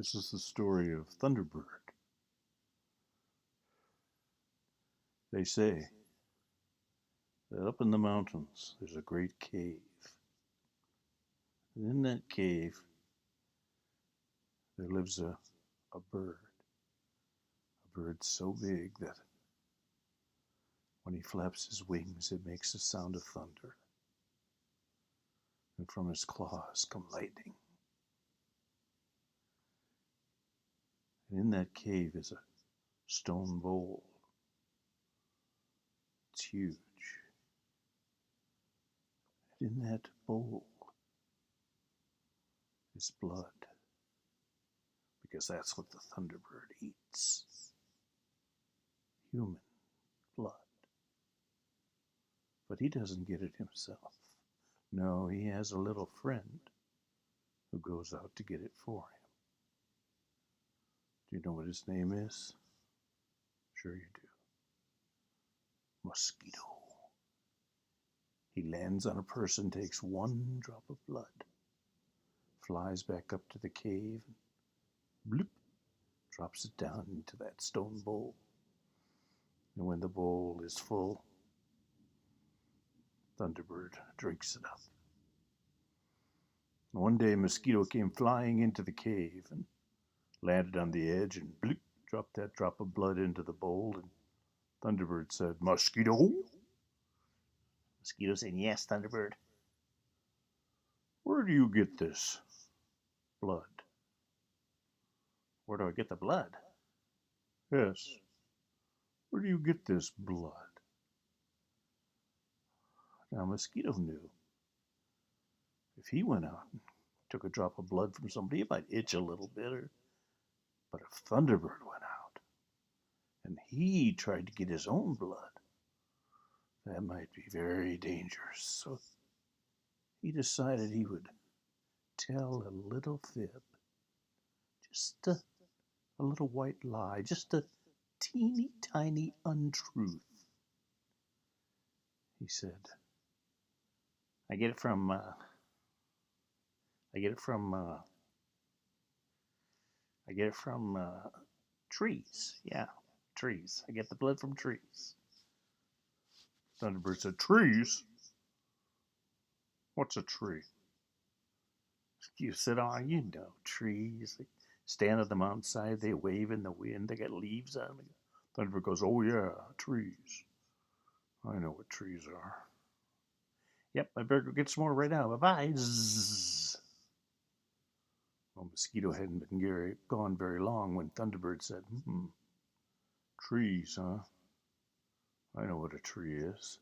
This is the story of Thunderbird. They say that up in the mountains there's a great cave. And in that cave there lives a bird. A bird so big that when he flaps his wings it makes the sound of thunder. And from his claws come lightning. And in that cave is a stone bowl. It's huge. And in that bowl is blood. Because that's what the Thunderbird eats. Human blood. But he doesn't get it himself. No, he has a little friend who goes out to get it for him. Do you know what his name is? Sure you do. Mosquito. He lands on a person, takes one drop of blood, flies back up to the cave, and bloop, drops it down into that stone bowl. And when the bowl is full, Thunderbird drinks it up. One day, Mosquito came flying into the cave and landed on the edge and bloop, dropped that drop of blood into the bowl. And Thunderbird said, "Mosquito?" Mosquito said, "Yes, Thunderbird." "Where do you get this blood?" "Where do I get the blood?" "Yes. Where do you get this blood?" Now, Mosquito knew if he went out and took a drop of blood from somebody, it might itch a little bit. But if Thunderbird went out and he tried to get his own blood, that might be very dangerous. So he decided he would tell a little fib, just a little white lie, just a teeny tiny untruth. He said, I get it from trees. Yeah, trees. I get the blood from trees. Thunderbird said, "Trees? What's a tree?" You said, "Oh, you know, trees. They stand on the mountainside, they wave in the wind, they got leaves on them." Thunderbird goes, "Oh yeah, trees. I know what trees are. Yep, I better go get some more right now. Bye-bye." Zzz. Well, Mosquito hadn't been gone very long when Thunderbird said, "Trees, huh? I know what a tree is.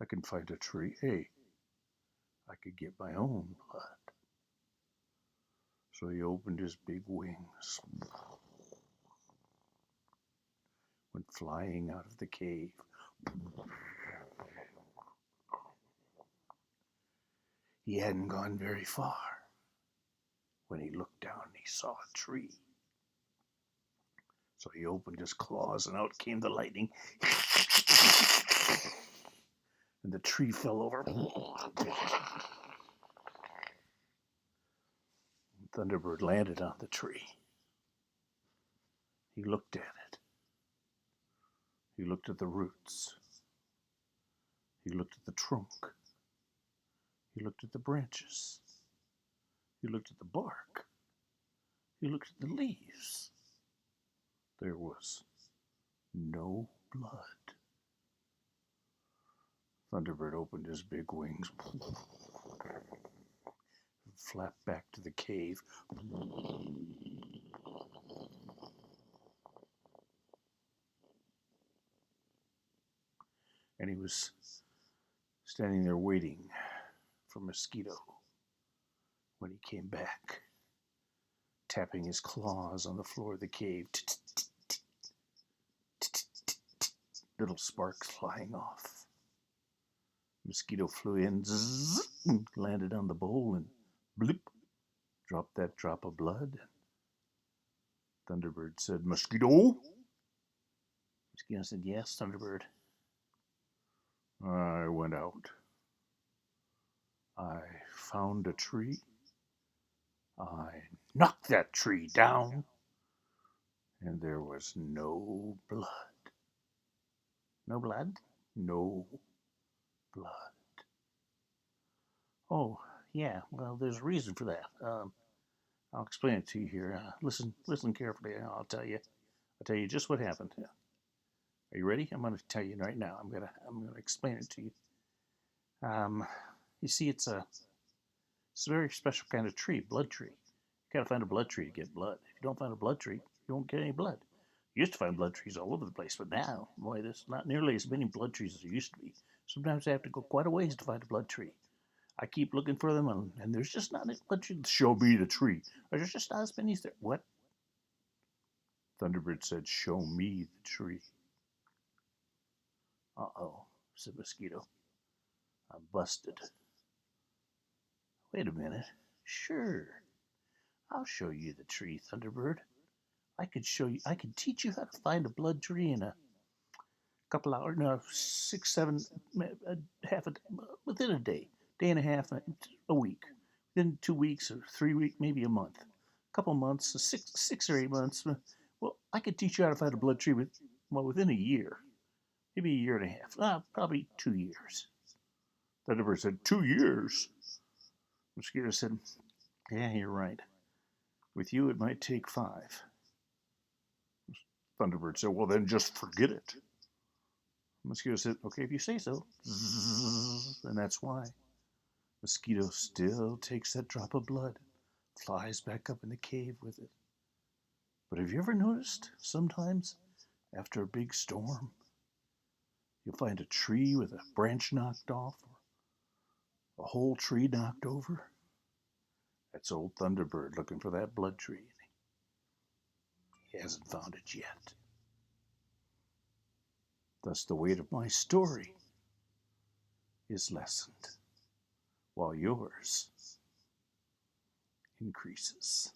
I can find a tree. Hey, I could get my own blood." So he opened his big wings, went flying out of the cave. He hadn't gone very far when he looked down and he saw a tree. So he opened his claws and out came the lightning. And the tree fell over. Thunderbird landed on the tree. He looked at it. He looked at the roots. He looked at the trunk. He looked at the branches. He looked at the bark. He looked at the leaves. There was no blood. Thunderbird opened his big wings, flapped back to the cave. And he was standing there waiting for Mosquito when he came back, tapping his claws on the floor of the cave. Little sparks flying off. Mosquito flew in, zzz, landed on the bowl, and bloop, dropped that drop of blood. Thunderbird said, "Mosquito?" Mosquito said, "Yes, Thunderbird." "I went out. I found a tree. I knocked that tree down, and there was no blood. No blood? No blood. Oh, yeah, well, there's a reason for that. I'll explain it to you here. Listen carefully, and I'll tell you just what happened. Are you ready? I'm going to tell you right now. I'm gonna explain it to you. Um, you see, it's a very special kind of tree, blood tree. You gotta find a blood tree to get blood. If you don't find a blood tree, you won't get any blood. You used to find blood trees all over the place, but now, boy, there's not nearly as many blood trees as there used to be. Sometimes I have to go quite a ways to find a blood tree. I keep looking for them, and there's just not a blood tree. Show me the tree. There's just not as many as there. What? Thunderbird said, "Show me the tree." Uh-oh, said Mosquito. I'm busted. Wait a minute. Sure, I'll show you the tree, Thunderbird. I could teach you how to find a blood tree in a couple hours, no, 6, 7, half a, within a day and a half, a week, within 2 weeks or 3 weeks, maybe a month, a couple months, 6 or 8 months. Well, I could teach you how to find a blood tree within a year, maybe a year and a half, probably 2 years. Thunderbird said, 2 years? Mosquito said, yeah, you're right. With you, it might take 5. Thunderbird said, well, then just forget it. Mosquito said, okay, if you say so. And that's why. Mosquito still takes that drop of blood, flies back up in the cave with it. But have you ever noticed, sometimes, after a big storm, you'll find a tree with a branch knocked off, or a whole tree knocked over? That's old Thunderbird looking for that blood tree. He hasn't found it yet. Thus the weight of my story is lessened, while yours increases.